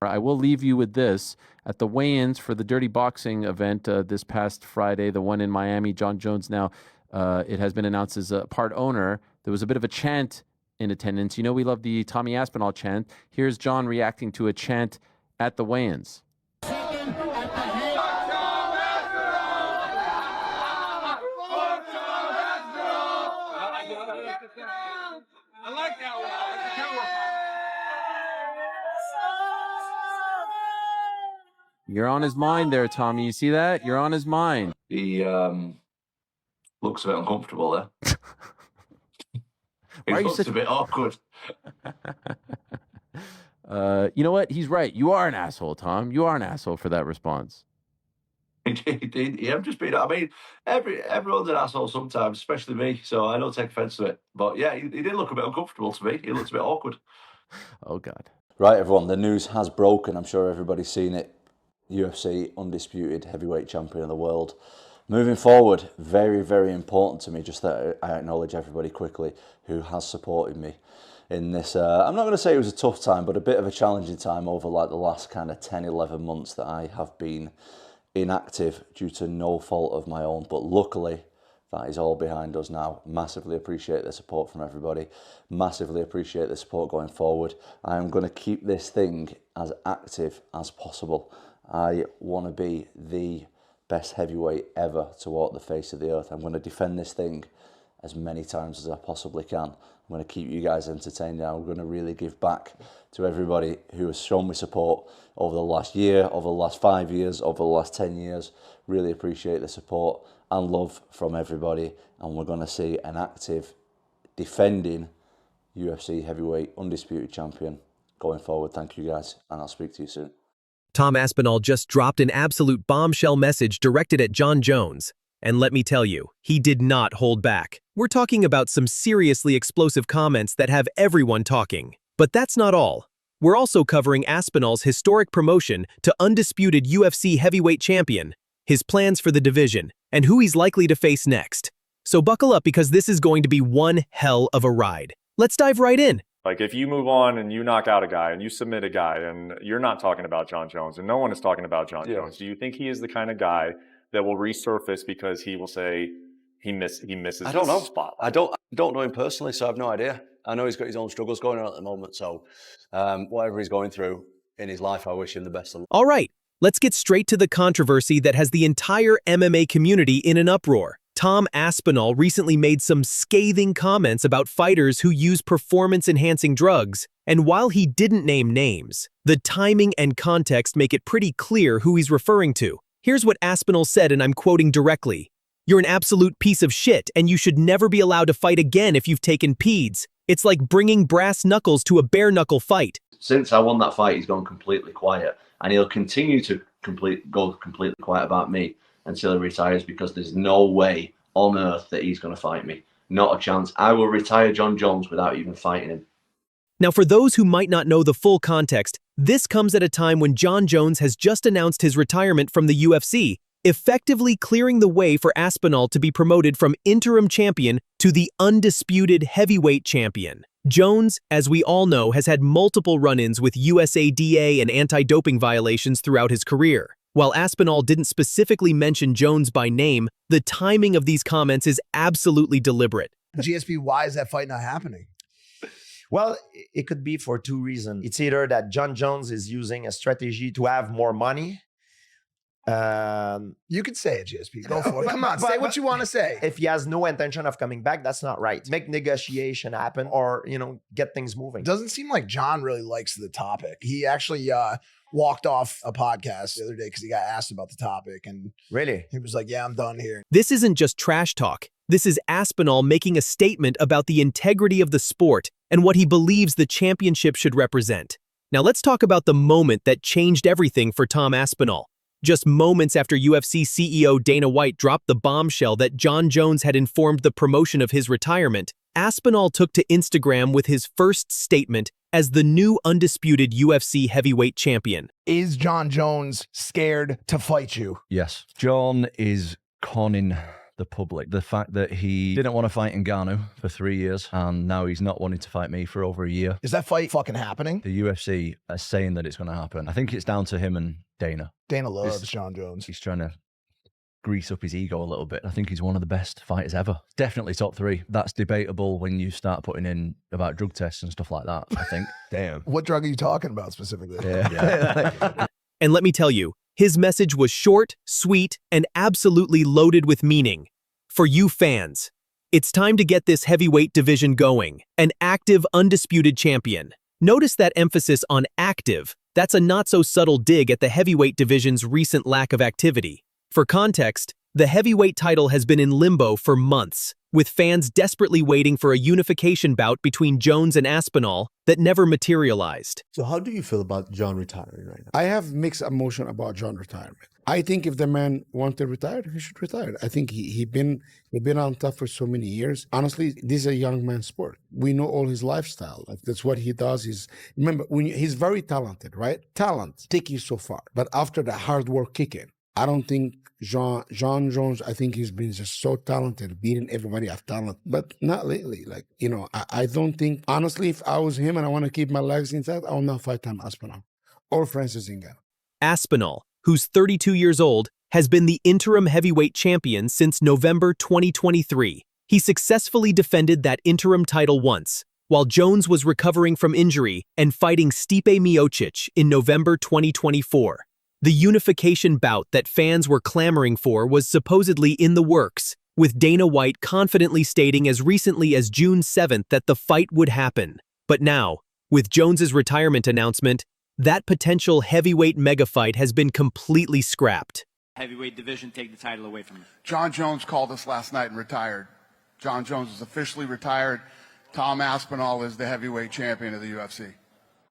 I will leave you with this. At the weigh-ins for the Dirty Boxing event this past Friday, the one in Miami, Jon Jones now, it has been announced as a part owner. There was a bit of a chant in attendance. You know we love the Tommy Aspinall chant. Here's Jon reacting to a chant at the weigh-ins. I like that one. You're on his mind there, Tommy. You see that? You're on his mind. He looks a bit uncomfortable there. He looks a bit awkward. You know what? He's right. You are an asshole, Tom. You are an asshole for that response. I'm just being. I mean, everyone's an asshole sometimes, especially me. So I don't take offence to it. But yeah, he did look a bit uncomfortable to me. He looked a bit awkward. Oh God. Right, everyone. The news has broken. I'm sure everybody's seen it. UFC undisputed heavyweight champion of the world. Moving forward, very, very important to me. Just that I acknowledge everybody quickly who has supported me in this. I'm not going to say it was a tough time, but a bit of a challenging time over like the last kind of 10, 11 months that I have been inactive due to no fault of my own. But luckily, that is all behind us now. Massively appreciate the support from everybody. Massively appreciate the support going forward. I am going to keep this thing as active as possible. I want to be the best heavyweight ever to walk the face of the earth. I'm going to defend this thing as many times as I possibly can. I'm going to keep you guys entertained. I'm going to really give back to everybody who has shown me support over the last year, over the last 5 years, over the last 10 years. Really appreciate the support and love from everybody. And we're going to see an active, defending UFC heavyweight undisputed champion going forward. Thank you guys, and I'll speak to you soon. Tom Aspinall just dropped an absolute bombshell message directed at Jon Jones. And let me tell you, he did not hold back. We're talking about some seriously explosive comments that have everyone talking. But that's not all. We're also covering Aspinall's historic promotion to undisputed UFC heavyweight champion, his plans for the division, and who he's likely to face next. So buckle up because this is going to be one hell of a ride. Let's dive right in. Like if you move on and you knock out a guy and you submit a guy and you're not talking about Jon Jones and no one is talking about Jon Jones, do you think he is the kind of guy that will resurface because he will say he misses I don't know. spot? I don't know him personally, so I have no idea. I know he's got his own struggles going on at the moment, so whatever he's going through in his life, I wish him the best of luck. All right, let's get straight to the controversy that has the entire MMA community in an uproar. Tom Aspinall recently made some scathing comments about fighters who use performance-enhancing drugs, and while he didn't name names, the timing and context make it pretty clear who he's referring to. Here's what Aspinall said, and I'm quoting directly. "You're an absolute piece of shit, and you should never be allowed to fight again if you've taken PEDs. It's like bringing brass knuckles to a bare-knuckle fight." Since I won that fight, he's gone completely quiet, and he'll continue to go completely quiet about me until he retires, because there's no way on earth that he's going to fight me. Not a chance. I will retire Jon Jones without even fighting him. Now, for those who might not know the full context, this comes at a time when Jon Jones has just announced his retirement from the UFC, effectively clearing the way for Aspinall to be promoted from interim champion to the undisputed heavyweight champion. Jones, as we all know, has had multiple run-ins with USADA and anti-doping violations throughout his career. While Aspinall didn't specifically mention Jones by name, the timing of these comments is absolutely deliberate. GSP, why is that fight not happening? Well, it could be for two reasons. It's either that Jon Jones is using a strategy to have more money. You could say it, GSP. Go for it. Come on, say what you want to say. If he has no intention of coming back, that's not right. Make negotiation happen, or get things moving. Doesn't seem like Jon really likes the topic. He actually walked off a podcast the other day because he got asked about the topic, and really, he was like, "Yeah, I'm done here." This isn't just trash talk. This is Aspinall making a statement about the integrity of the sport and what he believes the championship should represent. Now let's talk about the moment that changed everything for Tom Aspinall. Just moments after UFC CEO Dana White dropped the bombshell that Jon Jones had informed the promotion of his retirement, Aspinall took to Instagram with his first statement as the new undisputed UFC heavyweight champion. Is Jon Jones scared to fight you? Yes. Jon is conning the public. The fact that he didn't want to fight Ngannou for 3 years, and now he's not wanting to fight me for over a year. Is that fight fucking happening? The UFC are saying that it's going to happen. I think it's down to him and Dana. Dana loves Jon Jones. He's trying to grease up his ego a little bit. I think he's one of the best fighters ever. Definitely top 3. That's debatable when you start putting in about drug tests and stuff like that, I think. Damn. What drug are you talking about specifically? Yeah. And let me tell you, his message was short, sweet, and absolutely loaded with meaning. For you fans, it's time to get this heavyweight division going. An active, undisputed champion. Notice that emphasis on active. That's a not-so-subtle dig at the heavyweight division's recent lack of activity. For context, the heavyweight title has been in limbo for months, with fans desperately waiting for a unification bout between Jones and Aspinall that never materialized. So how do you feel about Jon retiring right now? I have mixed emotion about Jon retirement. I think if the man wanted to retire, he should retire. I think he been on top for so many years. Honestly, this is a young man's sport. We know all his lifestyle. Like, that's what he does. Remember, he's very talented, right? Talent take you so far. But after the hard work kicking, I don't think Jon Jones, I think he's been just so talented, beating everybody of talent, but not lately. Like, I don't think, honestly, if I was him and I want to keep my legs intact, I will not fight Tom Aspinall or Francis Ngannou. Aspinall, who's 32 years old, has been the interim heavyweight champion since November 2023. He successfully defended that interim title once, while Jones was recovering from injury and fighting Stipe Miocic in November 2024. The unification bout that fans were clamoring for was supposedly in the works, with Dana White confidently stating as recently as June 7th that the fight would happen. But now, with Jones's retirement announcement, that potential heavyweight megafight has been completely scrapped. Heavyweight division, take the title away from him. Jon Jones called us last night and retired. Jon Jones is officially retired. Tom Aspinall is the heavyweight champion of the UFC.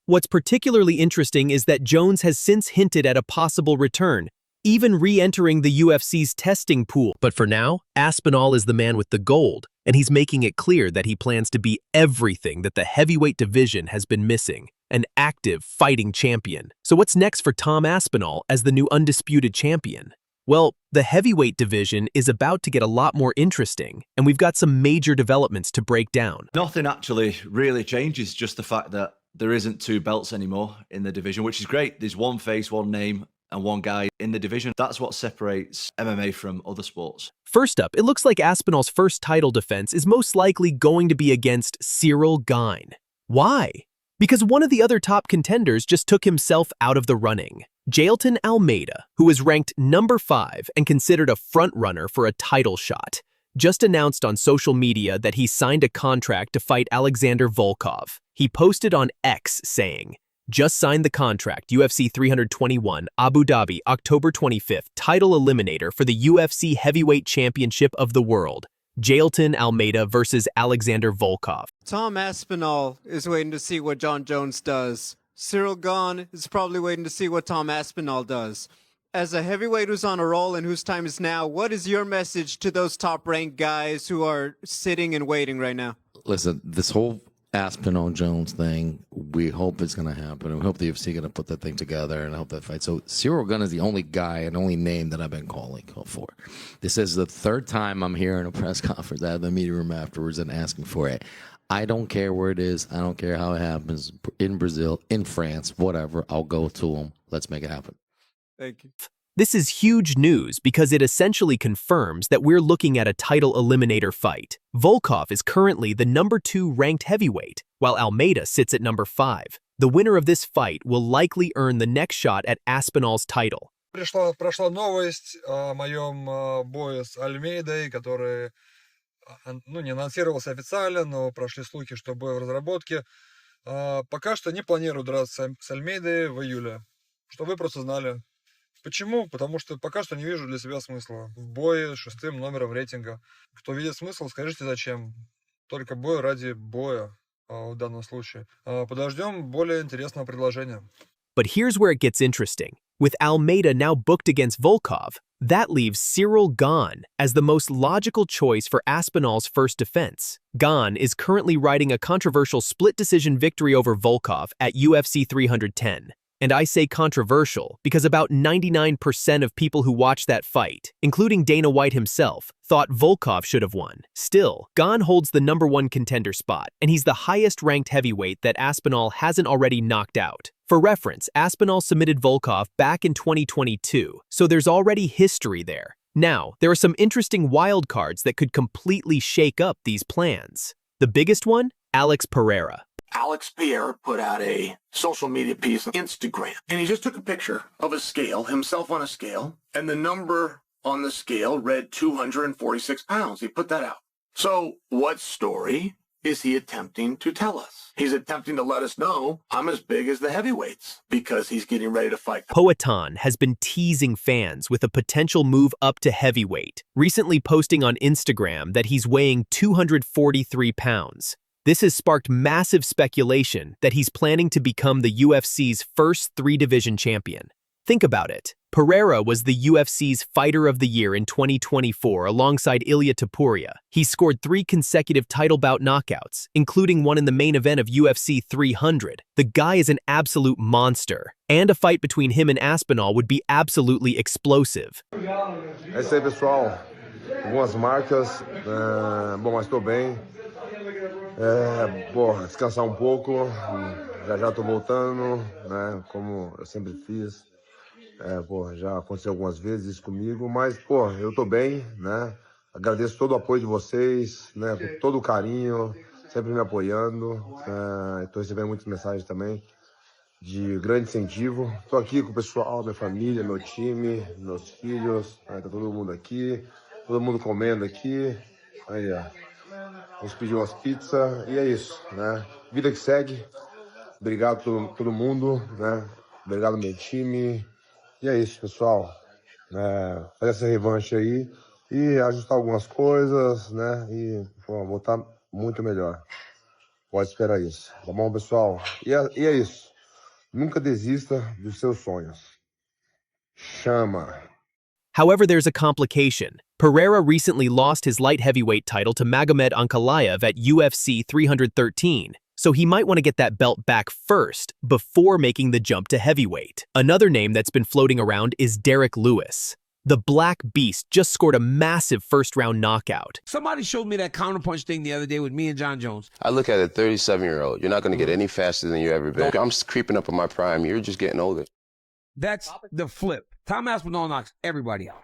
What's particularly interesting is that Jones has since hinted at a possible return, even re-entering the UFC's testing pool. But for now, Aspinall is the man with the gold, and he's making it clear that he plans to be everything that the heavyweight division has been missing, an active fighting champion. So what's next for Tom Aspinall as the new undisputed champion? Well, the heavyweight division is about to get a lot more interesting, and we've got some major developments to break down. Nothing actually really changes, just the fact that there isn't 2 belts anymore in the division, which is great. There's one face, one name, and one guy in the division. That's what separates MMA from other sports. First up, it looks like Aspinall's first title defense is most likely going to be against Ciryl Gane. Why? Because one of the other top contenders just took himself out of the running. Jailton Almeida, who is ranked number 5 and considered a front-runner for a title shot, just announced on social media that he signed a contract to fight Alexander Volkov. He posted on X saying, "Just signed the contract, UFC 321, Abu Dhabi, October 25th, title eliminator for the UFC Heavyweight Championship of the World. Jailton Almeida versus Alexander Volkov." Tom Aspinall is waiting to see what Jon Jones does. Ciryl Gane is probably waiting to see what Tom Aspinall does. As a heavyweight who's on a roll and whose time is now, what is your message to those top-ranked guys who are sitting and waiting right now? Listen, this whole Aspinall Jones thing, we hope it's going to happen. We hope the UFC going to put that thing together, and I hope that fight. So Ciryl Gane is the only guy and only name that I've been calling for. This is the 3rd time I'm here in a press conference out of the media room afterwards and asking for it. I don't care where it is. I don't care how it happens. In Brazil, in France, whatever. I'll go to them. Let's make it happen. Thank you. This is huge news because it essentially confirms that we're looking at a title eliminator fight. Volkov is currently the number 2 ranked heavyweight, while Almeida sits at number 5. The winner of this fight will likely earn the next shot at Aspinall's title. Прошла новость о моем бое с Альмейдой, который не анонсировался официально, но прошли слухи, что бой в разработке. Пока что не планирую драться с Альмейдой в июле, чтобы вы просто знали. Почему? Потому что пока что не вижу для себя смысла в бое с 6-м номером рейтинга. Кто видит смысл, скажите зачем. Только бой ради боя в данном случае. Подождем более интересного предложения. But here's where it gets interesting. With Almeida now booked against Volkov, that leaves Ciryl Gane as the most logical choice for Aspinall's first defense. Gane is currently riding a controversial split decision victory over Volkov at UFC 310. And I say controversial because about 99% of people who watched that fight, including Dana White himself, thought Volkov should have won. Still, Gane holds the #1 contender spot, and he's the highest-ranked heavyweight that Aspinall hasn't already knocked out. For reference, Aspinall submitted Volkov back in 2022, so there's already history there. Now, there are some interesting wild cards that could completely shake up these plans. The biggest one? Alex Pereira. Alex Pereira put out a social media piece on Instagram, and he just took a picture of a scale, himself on a scale, and the number on the scale read 246 pounds. He put that out. So what story is he attempting to tell us? He's attempting to let us know I'm as big as the heavyweights because he's getting ready to fight. Poatan has been teasing fans with a potential move up to heavyweight, recently posting on Instagram that he's weighing 243 pounds. This has sparked massive speculation that he's planning to become the UFC's first 3-division champion. Think about it. Pereira was the UFC's Fighter of the Year in 2024 alongside Ilia Topuria. He scored 3 consecutive title bout knockouts, including one in the main event of UFC 300. The guy is an absolute monster, and a fight between him and Aspinall would be absolutely explosive. É isso aí, pessoal. Algumas marcas. Bom, mas estou bem. Descansar um pouco. Já estou voltando, né? Como eu sempre fiz. Já aconteceu algumas vezes isso comigo, mas, eu tô bem, né? Agradeço todo o apoio de vocês, né? Com todo o carinho, sempre me apoiando. Estou recebendo muitas mensagens também de grande incentivo. Estou aqui com o pessoal, minha família, meu time, meus filhos, tá todo mundo aqui, todo mundo comendo aqui. Aí, ó. A gente pediu umas pizzas e é isso, né? Vida que segue. Obrigado a todo mundo, né? Obrigado ao meu time. E é isso, pessoal. Fazer essa revanche aí e ajustar algumas coisas, né? E voltar muito melhor. Pode esperar isso. Tá bom, pessoal? E é isso. Nunca desista dos seus sonhos. Chama. However, there's a complication. Pereira recently lost his light heavyweight title to Magomed Ankalaev at UFC 313. So he might want to get that belt back first, before making the jump to heavyweight. Another name that's been floating around is Derek Lewis. The Black Beast just scored a massive first-round knockout. Somebody showed me that counterpunch thing the other day with me and Jon Jones. I look at a 37-year-old. You're not going to get any faster than you ever been. I'm creeping up on my prime. You're just getting older. That's the flip. Tom Aspinall knocks everybody out.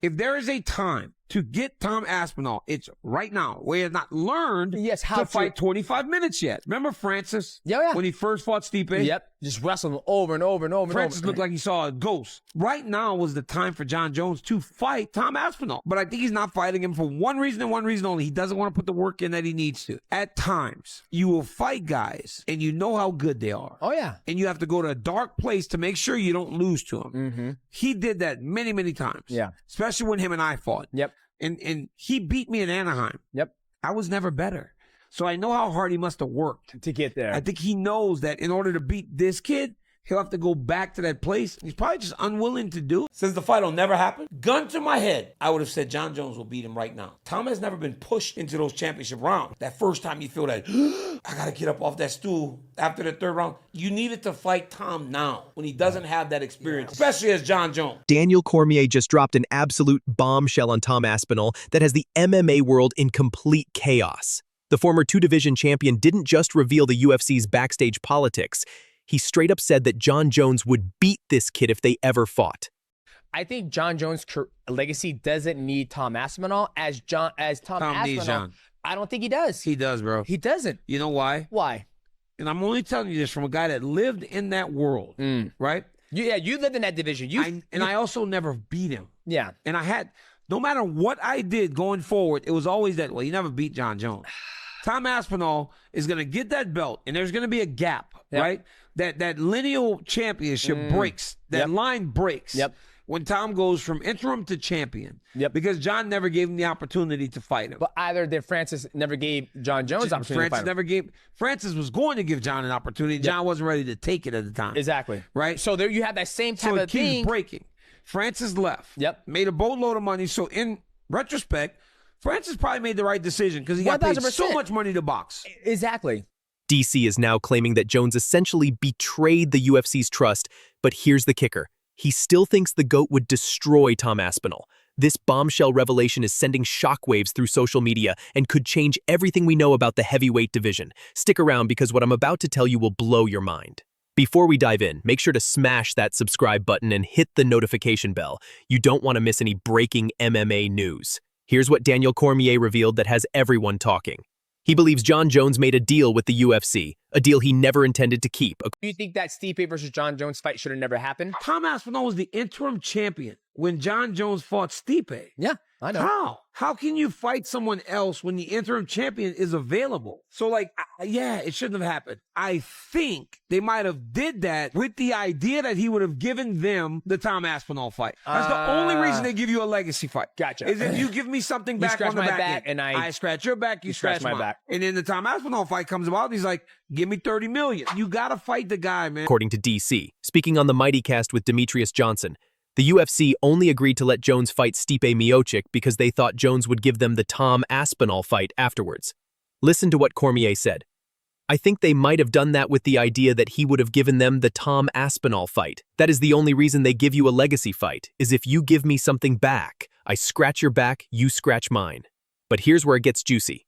If there is a time to get Tom Aspinall, it's right now. We have not learned to fight 25 minutes yet. Remember Francis? Yeah. When he first fought Stipe? Yep. Just wrestled him over and over and over. Francis looked like he saw a ghost. Right now was the time for Jon Jones to fight Tom Aspinall. But I think he's not fighting him for one reason and one reason only. He doesn't want to put the work in that he needs to. At times, you will fight guys and you know how good they are. Oh, yeah. And you have to go to a dark place to make sure you don't lose to him. He did that many, many times. Yeah. Especially when him and I fought. Yep. And he beat me in Anaheim. Yep. I was never better. So I know how hard he must have worked to get there. I think he knows that in order to beat this kid, he'll have to go back to that place. He's probably just unwilling to do it. Since the fight will never happen, gun to my head, I would have said Jon Jones will beat him right now. Tom has never been pushed into those championship rounds. That first time you feel that, I got to get up off that stool after the 3rd round. You needed to fight Tom now when he doesn't have that experience, especially as Jon Jones. Daniel Cormier just dropped an absolute bombshell on Tom Aspinall that has the MMA world in complete chaos. The former 2-division champion didn't just reveal the UFC's backstage politics. He straight up said that Jon Jones would beat this kid if they ever fought. I think Jon Jones' legacy doesn't need Tom Aspinall as Tom Aspinall. Needs Jon. I don't think he does. He does, bro. He doesn't. You know why? Why? And I'm only telling you this from a guy that lived in that world, right? You lived in that division. I also never beat him. Yeah. And I had, no matter what I did going forward, it was always that, well, you never beat Jon Jones. Tom Aspinall is going to get that belt, and there's going to be a gap, right? That lineal championship breaks. That line breaks. When Tom goes from interim to champion. Because Jon never gave him the opportunity to fight him. But either did Francis never gave Jon Jones opportunity to fight him. Francis was going to give Jon an opportunity. Jon wasn't ready to take it at the time. Exactly. Right? So there you have that same type of thing. So it keeps breaking. Francis left. Made a boatload of money. So in retrospect, Francis probably made the right decision because he got paid 1000%. so much money to box. Exactly. DC is now claiming that Jones essentially betrayed the UFC's trust, but here's the kicker. He still thinks the GOAT would destroy Tom Aspinall. This bombshell revelation is sending shockwaves through social media and could change everything we know about the heavyweight division. Stick around because what I'm about to tell you will blow your mind. Before we dive in, make sure to smash that subscribe button and hit the notification bell. You don't want to miss any breaking MMA news. Here's what Daniel Cormier revealed that has everyone talking. He believes Jon Jones made a deal with the UFC, a deal he never intended to keep. Do you think that Stipe versus Jon Jones fight should have never happened? Tom Aspinall was the interim champion when Jon Jones fought Stipe. Yeah, I know. How? How can you fight someone else when the interim champion is available? So, like, yeah, it shouldn't have happened. I think they might have did that with the idea that he would have given them the Tom Aspinall fight. That's the only reason they give you a legacy fight. Gotcha. Is if you give me something back scratch on the my back back end. and I scratch your back, you scratch my mine. back. And then the Tom Aspinall fight comes about, and he's like, give me $30 million. You got to fight the guy, man. According to DC, speaking on the Mighty Cast with Demetrius Johnson, the UFC only agreed to let Jones fight Stipe Miocic because they thought Jones would give them the Tom Aspinall fight afterwards. Listen to what Cormier said. I think they might have done that with the idea that he would have given them the Tom Aspinall fight. That is the only reason they give you a legacy fight, is if you give me something back. I scratch your back, you scratch mine. But here's where it gets juicy.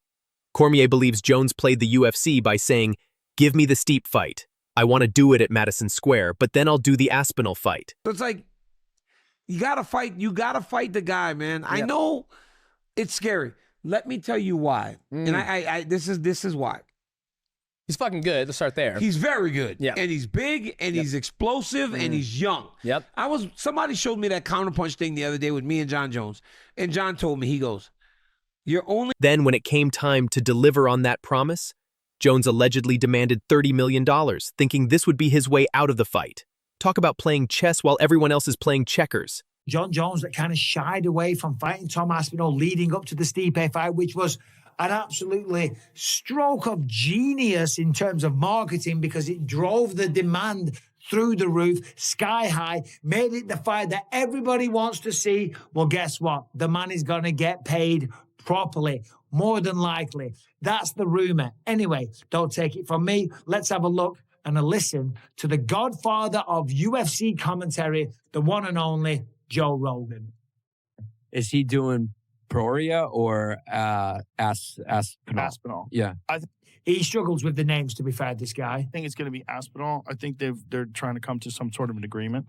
Cormier believes Jones played the UFC by saying, give me the Stipe fight. I want to do it at Madison Square, but then I'll do the Aspinall fight. So it's like, you gotta fight the guy, man. I know it's scary. Let me tell you why. And I this is why. He's fucking good. Let's start there. He's very good. Yeah. And he's big and he's explosive and he's young. Yep. Somebody showed me that counterpunch thing the other day with me and Jon Jones. And Jon told me, he goes, you're only. Then when it came time to deliver on that promise, Jones allegedly demanded $30 million, thinking this would be his way out of the fight. Talk about playing chess while everyone else is playing checkers. Jon Jones that kind of shied away from fighting Tom Aspinall leading up to the Stipe fight, which was an absolutely stroke of genius in terms of marketing because it drove the demand through the roof, sky high, made it the fight that everybody wants to see. Well, guess what? The man is going to get paid properly, more than likely. That's the rumor. Anyway, don't take it from me. Let's have a look and a listen to the godfather of UFC commentary, the one and only Joe Rogan. Is he doing Pereira or Aspinall? Yeah. He struggles with the names, to be fair, this guy. I think it's going to be Aspinall. I think they're trying to come to some sort of an agreement.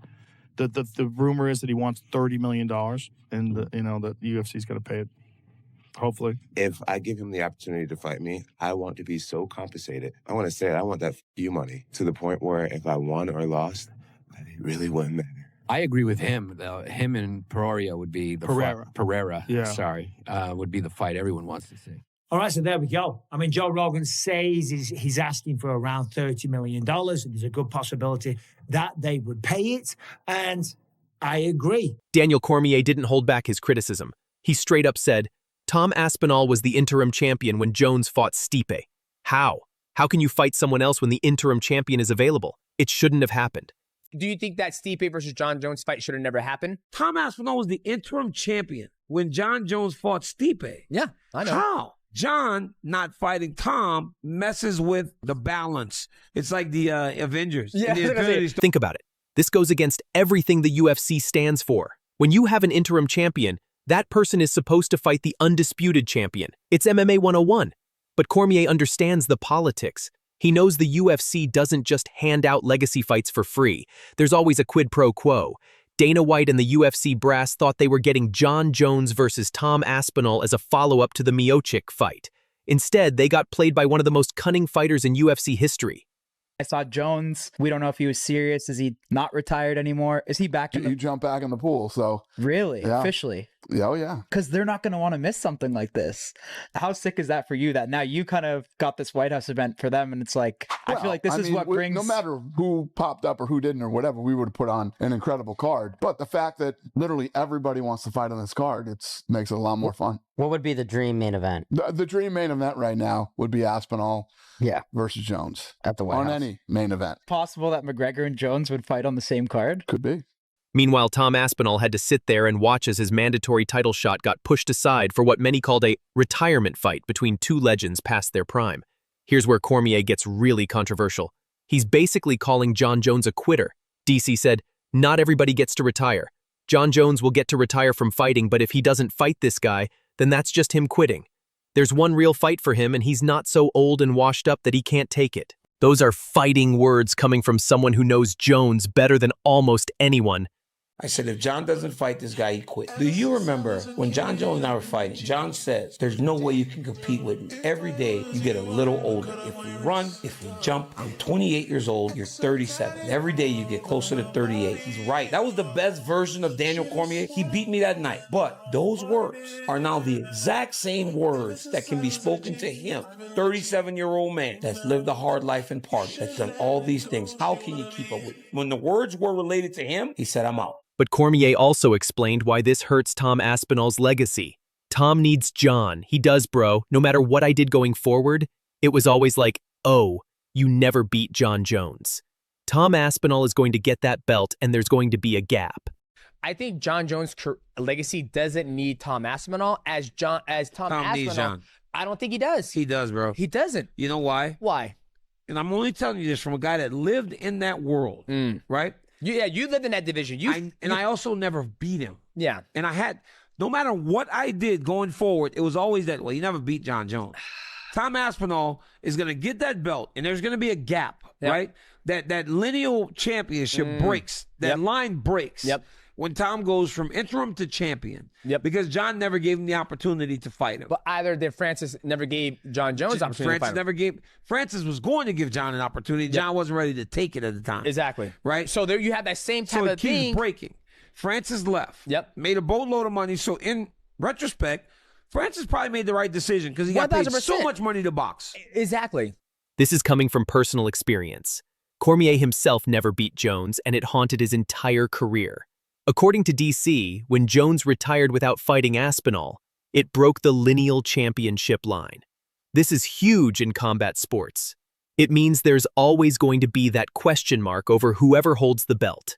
The rumor is that he wants $30 million, and the UFC's going to pay it. Hopefully. If I give him the opportunity to fight me, I want to be so compensated. I want to say it, I want that you money to the point where if I won or lost, it really wouldn't matter. I agree with him. Him and Pereira would be the Pereira. Yeah. Sorry, would be the fight everyone wants to see. All right, so there we go. I mean, Joe Rogan says he's asking for around $30 million. And there's a good possibility that they would pay it. And I agree. Daniel Cormier didn't hold back his criticism. He straight up said, Tom Aspinall was the interim champion when Jones fought Stipe. How? How can you fight someone else when the interim champion is available? It shouldn't have happened. Do you think that Stipe versus Jon Jones fight should have never happened? Tom Aspinall was the interim champion when Jon Jones fought Stipe. Yeah, I know. How? Jon not fighting Tom messes with the balance. It's like the Avengers. Yeah, think about it. This goes against everything the UFC stands for. When you have an interim champion, that person is supposed to fight the Undisputed Champion. It's MMA 101. But Cormier understands the politics. He knows the UFC doesn't just hand out legacy fights for free. There's always a quid pro quo. Dana White and the UFC brass thought they were getting Jon Jones versus Tom Aspinall as a follow-up to the Miocic fight. Instead, they got played by one of the most cunning fighters in UFC history. I saw Jones. We don't know if he was serious. Is he not retired anymore? Is he back in the... You jump back in the pool, so... Really? Yeah. Officially? Oh, yeah. Because they're not going to want to miss something like this. How sick is that for you that now you kind of got this White House event for them and it's like, I feel like this is what brings... No matter who popped up or who didn't or whatever, we would have put on an incredible card. But the fact that literally everybody wants to fight on this card, it makes it a lot more fun. What would be the dream main event? The dream main event right now would be Aspinall versus Jones. At the White on House. Any main event. Possible that McGregor and Jones would fight on the same card? Could be. Meanwhile, Tom Aspinall had to sit there and watch as his mandatory title shot got pushed aside for what many called a retirement fight between two legends past their prime. Here's where Cormier gets really controversial. He's basically calling Jon Jones a quitter. DC said, "Not everybody gets to retire. Jon Jones will get to retire from fighting, but if he doesn't fight this guy, then that's just him quitting. There's one real fight for him, and he's not so old and washed up that he can't take it." Those are fighting words coming from someone who knows Jones better than almost anyone. I said, if Jon doesn't fight this guy, he quit. Do you remember when Jon Jones and I were fighting? Jon says, there's no way you can compete with me. Every day, you get a little older. If we run, if we jump, I'm 28 years old, you're 37. Every day, you get closer to 38. He's right. That was the best version of Daniel Cormier. He beat me that night. But those words are now the exact same words that can be spoken to him, 37-year-old man that's lived a hard life in party, that's done all these things. How can you keep up with it? When the words were related to him, he said, I'm out. But Cormier also explained why this hurts Tom Aspinall's legacy. Tom needs Jon. He does, bro. No matter what I did going forward, it was always like, oh, you never beat Jon Jones. Tom Aspinall is going to get that belt, and there's going to be a gap. I think Jon Jones' legacy doesn't need Tom Aspinall as Tom Aspinall. Needs Jon. I don't think he does. He does, bro. He doesn't. You know why? Why? And I'm only telling you this from a guy that lived in that world, right? You lived in that division. I also never beat him. Yeah. And I had, no matter what I did going forward, it was always that, well, you never beat Jon Jones. Tom Aspinall is going to get that belt, and there's going to be a gap, right? That lineal championship breaks. That line breaks. When Tom goes from interim to champion. Because Jon never gave him the opportunity to fight him. But either did Francis never gave Jon Jones opportunity to fight him. Francis was going to give Jon an opportunity. Jon wasn't ready to take it at the time. Exactly. Right? So there you have that same type of thing. So it keeps breaking. Francis left. Made a boatload of money. So in retrospect, Francis probably made the right decision because he got paid so much money to box. Exactly. This is coming from personal experience. Cormier himself never beat Jones, and it haunted his entire career. According to DC, when Jones retired without fighting Aspinall, it broke the lineal championship line. This is huge in combat sports. It means there's always going to be that question mark over whoever holds the belt.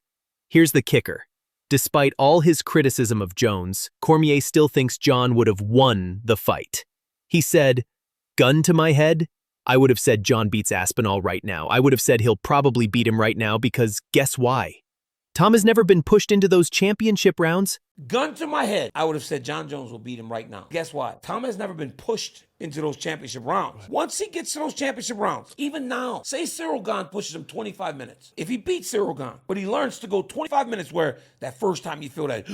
Here's the kicker. Despite all his criticism of Jones, Cormier still thinks Jon would have won the fight. He said, "Gun to my head, I would have said Jon beats Aspinall right now. I would have said he'll probably beat him right now because guess why? Tom has never been pushed into those championship rounds." Gun to my head, I would have said Jon Jones will beat him right now. Guess why? Tom has never been pushed into those championship rounds. Once he gets to those championship rounds, even now, say Cyril Gane pushes him 25 minutes. If he beats Cyril Gane, but he learns to go 25 minutes where that first time you feel that,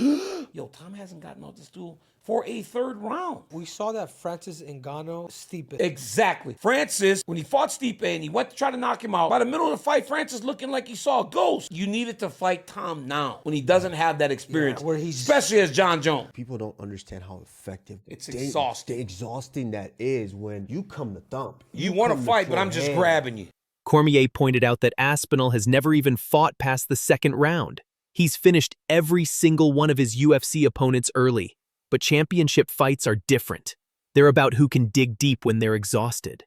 yo, Tom hasn't gotten off the stool for a third round. We saw that Francis Ngannou, Stipe. Exactly. Francis, when he fought Stipe and he went to try to knock him out, by the middle of the fight, Francis looking like he saw a ghost. You needed to fight Tom now when he doesn't have that experience, where he's, especially as Jon Jones. People don't understand how effective, exhausting that is when you come to thump. You want to fight, but I'm just grabbing you. Cormier pointed out that Aspinall has never even fought past the second round. He's finished every single one of his UFC opponents early. But championship fights are different. They're about who can dig deep when they're exhausted.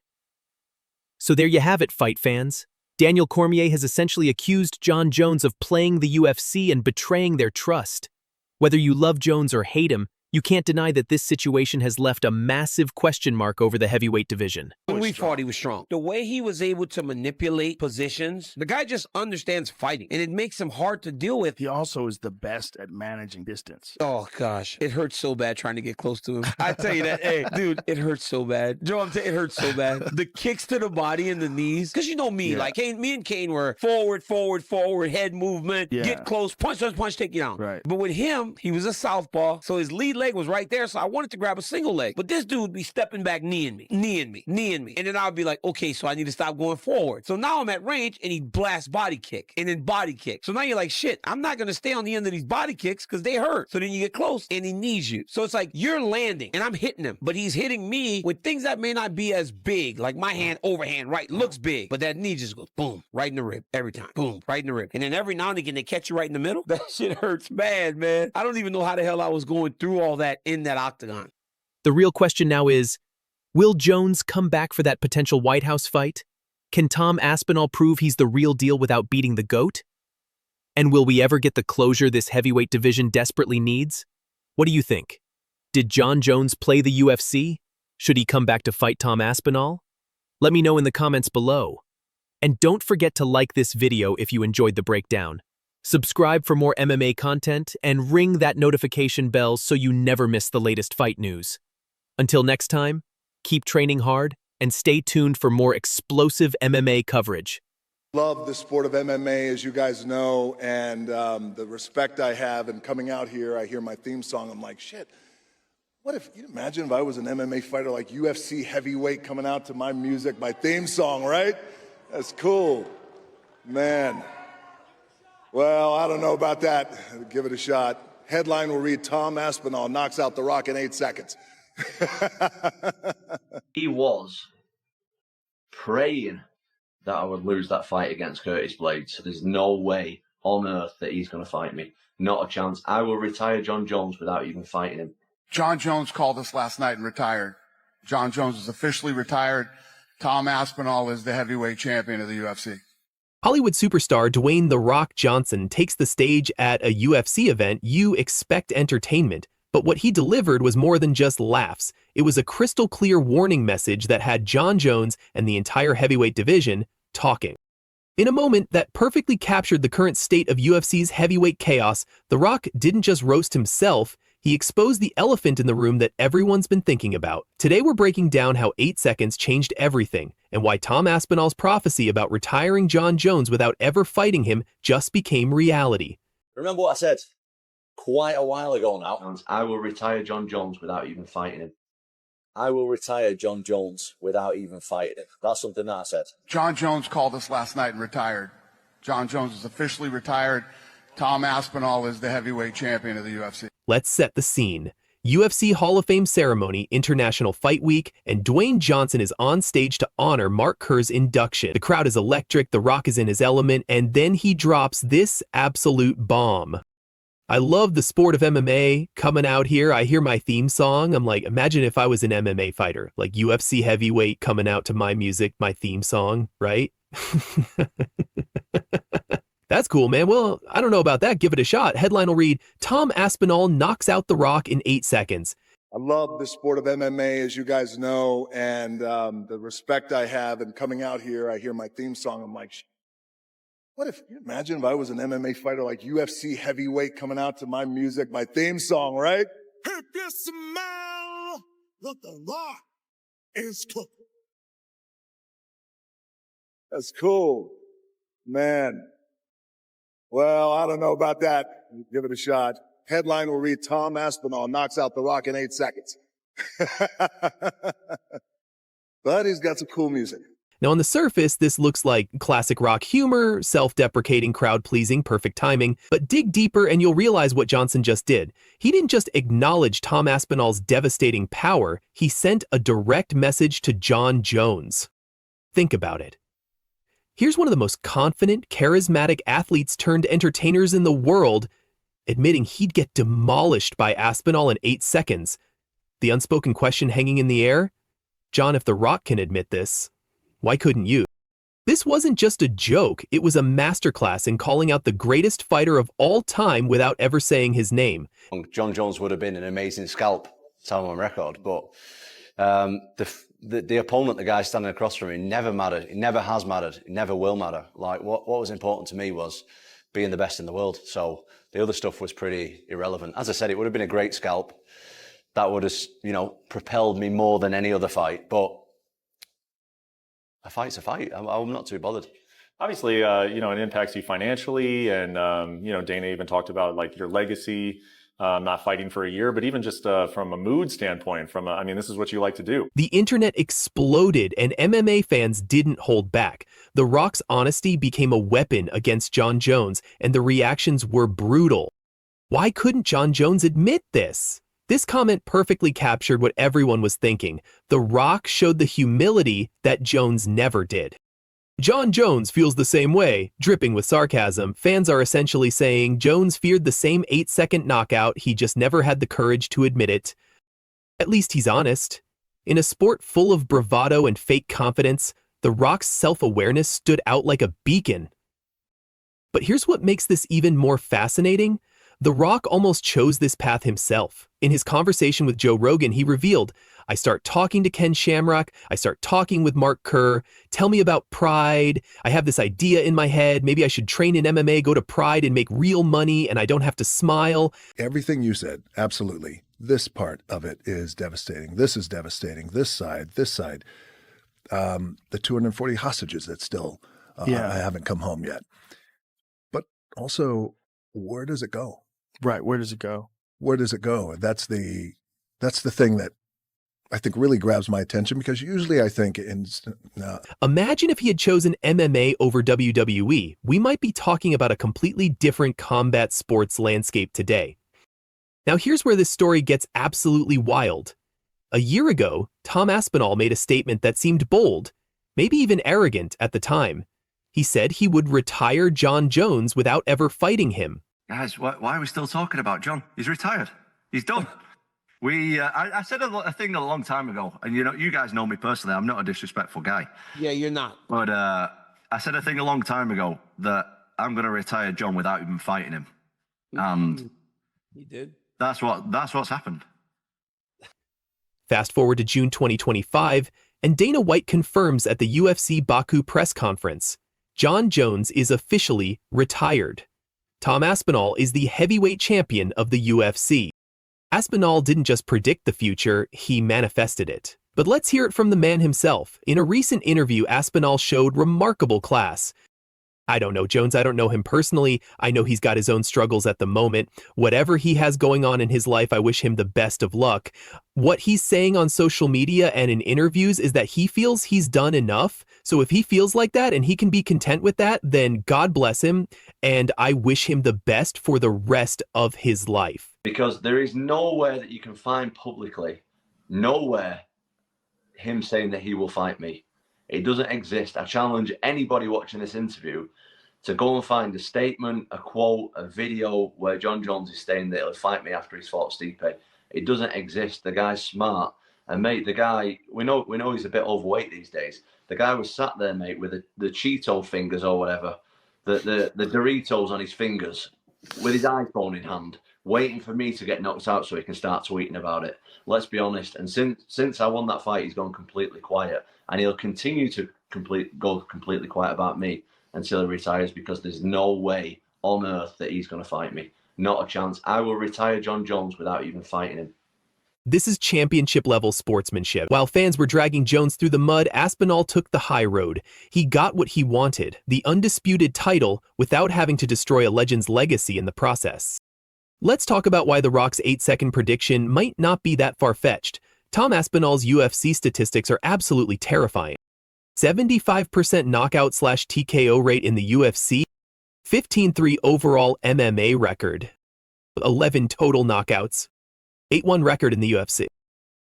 So there you have it, fight fans. Daniel Cormier has essentially accused Jon Jones of playing the UFC and betraying their trust. Whether you love Jones or hate him, you can't deny that this situation has left a massive question mark over the heavyweight division. When we fought, he was strong. The way he was able to manipulate positions, the guy just understands fighting, and it makes him hard to deal with. He also is the best at managing distance. Oh, gosh. It hurts so bad trying to get close to him. I tell you that. Hey, dude, it hurts so bad. Joe, it hurts so bad. The kicks to the body and the knees. Because you know me, like me and Kane were forward, head movement, get close, punch, take you down. Right. But with him, he was a southpaw, so his lead leg was right there, so I wanted to grab a single leg. But this dude would be stepping back, kneeing me. And then I would be like, okay, so I need to stop going forward. So now I'm at range, and he blasts body kick, and then body kick. So now you're like, shit, I'm not going to stay on the end of these body kicks because they hurt. So then you get close, and he knees you. So it's like, you're landing, and I'm hitting him, but he's hitting me with things that may not be as big, like my hand, overhand, right, looks big, but that knee just goes, boom, right in the rib, every time, boom, right in the rib. And then every now and again, they catch you right in the middle. That shit hurts bad, man. I don't even know how the hell I was going through all that in that octagon. The real question now is, will Jones come back for that potential White House fight? Can Tom Aspinall prove he's the real deal without beating the GOAT? And will we ever get the closure this heavyweight division desperately needs? What do you think? Did Jon Jones play the UFC? Should he come back to fight Tom Aspinall? Let me know in the comments below. And don't forget to like this video if you enjoyed the breakdown. Subscribe for more MMA content and ring that notification bell so you never miss the latest fight news. Until next time, keep training hard and stay tuned for more explosive MMA coverage. Love the sport of MMA, as you guys know, and the respect I have. And coming out here, I hear my theme song. I'm like, shit. What if, you imagine if I was an MMA fighter like UFC heavyweight coming out to my music, my theme song, right? That's cool, man. Well, I don't know about that. Give it a shot. Headline will read, Tom Aspinall knocks out The Rock in 8 seconds. He was praying that I would lose that fight against Curtis Blades. So there's no way on earth that he's going to fight me. Not a chance. I will retire Jon Jones without even fighting him. Jon Jones called us last night and retired. Jon Jones is officially retired. Tom Aspinall is the heavyweight champion of the UFC. Hollywood superstar Dwayne "The Rock" Johnson takes the stage at a UFC event. You expect entertainment, but what he delivered was more than just laughs. It was a crystal clear warning message that had Jon Jones and the entire heavyweight division talking. In a moment that perfectly captured the current state of UFC's heavyweight chaos, The Rock didn't just roast himself, he exposed the elephant in the room that everyone's been thinking about. Today we're breaking down how 8 seconds changed everything, and why Tom Aspinall's prophecy about retiring Jon Jones without ever fighting him just became reality. Remember what I said quite a while ago now? I will retire Jon Jones without even fighting him. I will retire Jon Jones without even fighting him. That's something that I said. Jon Jones called us last night and retired. Jon Jones is officially retired. Tom Aspinall is the heavyweight champion of the UFC. Let's set the scene. UFC Hall of Fame ceremony, International Fight Week, and Dwayne Johnson is on stage to honor Mark Kerr's induction. The crowd is electric, The Rock is in his element, and then he drops this absolute bomb. I love the sport of MMA. Coming out here, I hear my theme song. I'm like, imagine if I was an MMA fighter, like UFC heavyweight coming out to my music, my theme song, right? That's cool, man. Well, I don't know about that. Give it a shot. Headline will read, Tom Aspinall knocks out The Rock in 8 seconds. I love the sport of MMA, as you guys know, and the respect I have. And coming out here, I hear my theme song. I'm like, what if, you imagine if I was an MMA fighter like UFC heavyweight coming out to my music, my theme song, right? If you smell that The Rock is cooking. That's cool, man. Well, I don't know about that. Give it a shot. Headline will read, Tom Aspinall knocks out The Rock in 8 seconds. But he's got some cool music. Now, on the surface, this looks like classic Rock humor, self-deprecating, crowd-pleasing, perfect timing, but dig deeper and you'll realize what Johnson just did. He didn't just acknowledge Tom Aspinall's devastating power, he sent a direct message to Jon Jones. Think about it. Here's one of the most confident, charismatic athletes turned entertainers in the world, admitting he'd get demolished by Aspinall in 8 seconds. The unspoken question hanging in the air? John, if The Rock can admit this, why couldn't you? This wasn't just a joke, it was a masterclass in calling out the greatest fighter of all time without ever saying his name. Jon Jones would have been an amazing scalp, time on record, but the opponent, the guy standing across from me, never mattered. It never has mattered. It never will matter. Like, what was important to me was being the best in the world. So the other stuff was pretty irrelevant. As I said, it would have been a great scalp. That would have, propelled me more than any other fight. But a fight's a fight. I'm not too bothered. Obviously, it impacts you financially. And, Dana even talked about, like, your legacy. Not fighting for a year, but even just from a mood standpoint, this is what you like to do. The internet exploded and MMA fans didn't hold back. The Rock's honesty became a weapon against Jon Jones, and the reactions were brutal. Why couldn't Jon Jones admit this? This comment perfectly captured what everyone was thinking. The Rock showed the humility that Jones never did. Jon Jones feels the same way, dripping with sarcasm. Fans are essentially saying Jones feared the same 8-second knockout, he just never had the courage to admit it. At least he's honest. In a sport full of bravado and fake confidence, The Rock's self-awareness stood out like a beacon. But here's what makes this even more fascinating. The Rock almost chose this path himself. In his conversation with Joe Rogan, he revealed, I start talking to Ken Shamrock, I start talking with Mark Kerr, tell me about Pride, I have this idea in my head, maybe I should train in MMA, go to Pride and make real money and I don't have to smile. Everything you said, absolutely. This part of it is devastating. This is devastating. This side. The 240 hostages that still I haven't come home yet. But also, where does it go? Right. Where does it go? Where does it go? That's the thing that I think really grabs my attention, because usually I think Imagine if he had chosen MMA over WWE. We might be talking about a completely different combat sports landscape today. Now here's where this story gets absolutely wild. A year ago, Tom Aspinall made a statement that seemed bold, maybe even arrogant at the time. He said he would retire Jon Jones without ever fighting him. Guys, why are we still talking about Jon? He's retired. He's done. I said a thing a long time ago, and you guys know me personally. I'm not a disrespectful guy. Yeah, you're not. But I said a thing a long time ago that I'm going to retire Jon without even fighting him, and he did. That's what's happened. Fast forward to June 2025, and Dana White confirms at the UFC Baku press conference, Jon Jones is officially retired. Tom Aspinall is the heavyweight champion of the UFC. Aspinall didn't just predict the future, he manifested it. But let's hear it from the man himself. In a recent interview, Aspinall showed remarkable class. I don't know Jones, I don't know him personally. I know he's got his own struggles at the moment. Whatever he has going on in his life, I wish him the best of luck. What he's saying on social media and in interviews is that he feels he's done enough. So if he feels like that and he can be content with that, then God bless him. And I wish him the best for the rest of his life. Because there is nowhere that you can find publicly, nowhere, him saying that he will fight me. It doesn't exist. I challenge anybody watching this interview to go and find a statement, a quote, a video where Jon Jones is saying that he'll fight me after he's fought Stipe. It doesn't exist. The guy's smart. And mate, the guy, we know he's a bit overweight these days. The guy was sat there, mate, with the Cheeto fingers or whatever, the Doritos on his fingers, with his iPhone in hand, waiting for me to get knocked out so he can start tweeting about it. Let's be honest. And since I won that fight, he's gone completely quiet. And he'll continue to go completely quiet about me until he retires, because there's no way on earth that he's going to fight me. Not a chance. I will retire Jon Jones without even fighting him. This is championship-level sportsmanship. While fans were dragging Jones through the mud, Aspinall took the high road. He got what he wanted, the undisputed title, without having to destroy a legend's legacy in the process. Let's talk about why The Rock's 8-second prediction might not be that far-fetched. Tom Aspinall's UFC statistics are absolutely terrifying. 75% knockout/TKO rate in the UFC, 15-3 overall MMA record, 11 total knockouts, 8-1 record in the UFC.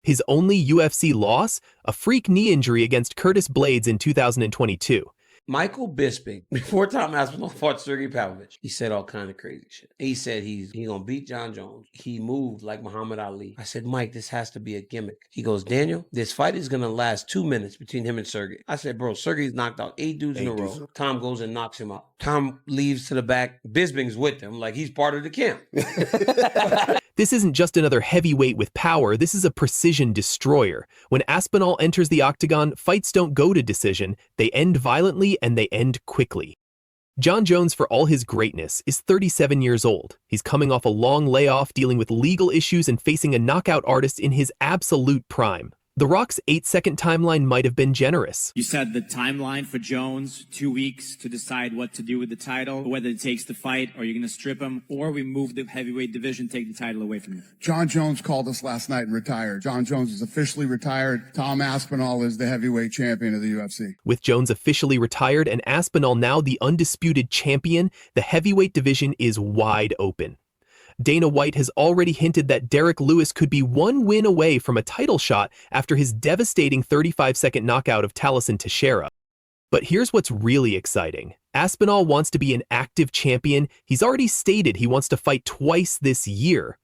His only UFC loss, a freak knee injury against Curtis Blades in 2022. Michael Bisping, before Tom Aspinall fought Sergey Pavlovich, he said all kind of crazy shit. He said he's gonna beat Jon Jones. He moved like Muhammad Ali. I said, Mike, this has to be a gimmick. He goes, Daniel, this fight is gonna last 2 minutes between him and Sergey. I said, bro, Sergey's knocked out 8 dudes in a row. Tom goes and knocks him out. Tom leaves to the back. Bisping's with him, like he's part of the camp. This isn't just another heavyweight with power, this is a precision destroyer. When Aspinall enters the octagon, fights don't go to decision, they end violently and they end quickly. Jon Jones, for all his greatness, is 37 years old. He's coming off a long layoff, dealing with legal issues and facing a knockout artist in his absolute prime. The Rock's 8-second timeline might have been generous. You said the timeline for Jones, 2 weeks to decide what to do with the title, whether it takes the fight, or you're going to strip him, or we move the heavyweight division, take the title away from him. Jon Jones called us last night and retired. Jon Jones is officially retired. Tom Aspinall is the heavyweight champion of the UFC. With Jones officially retired and Aspinall now the undisputed champion, the heavyweight division is wide open. Dana White has already hinted that Derek Lewis could be one win away from a title shot after his devastating 35-second knockout of Talison Teixeira. But here's what's really exciting. Aspinall wants to be an active champion. He's already stated he wants to fight twice this year.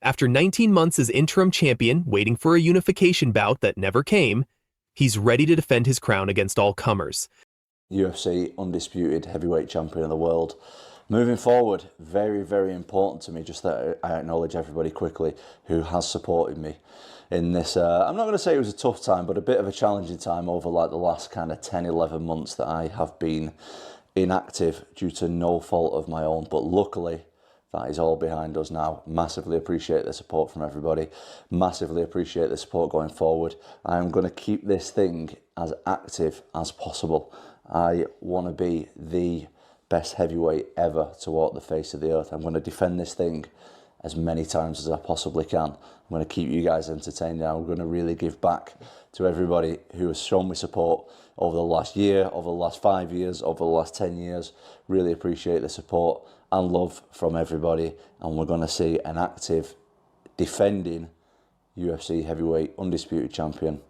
After 19 months as interim champion, waiting for a unification bout that never came, he's ready to defend his crown against all comers. UFC undisputed heavyweight champion of the world. Moving forward, very, very important to me, just that I acknowledge everybody quickly who has supported me in this. I'm not going to say it was a tough time, but a bit of a challenging time over like the last kind of 10, 11 months that I have been inactive due to no fault of my own. But luckily, that is all behind us now. Massively appreciate the support from everybody. Massively appreciate the support going forward. I'm going to keep this thing as active as possible. I want to be the best heavyweight ever to walk the face of the earth. I'm going to defend this thing as many times as I possibly can. I'm going to keep you guys entertained. I'm going to really give back to everybody who has shown me support over the last year, over the last 5 years, over the last 10 years. Really appreciate the support and love from everybody. And we're going to see an active, defending UFC heavyweight undisputed champion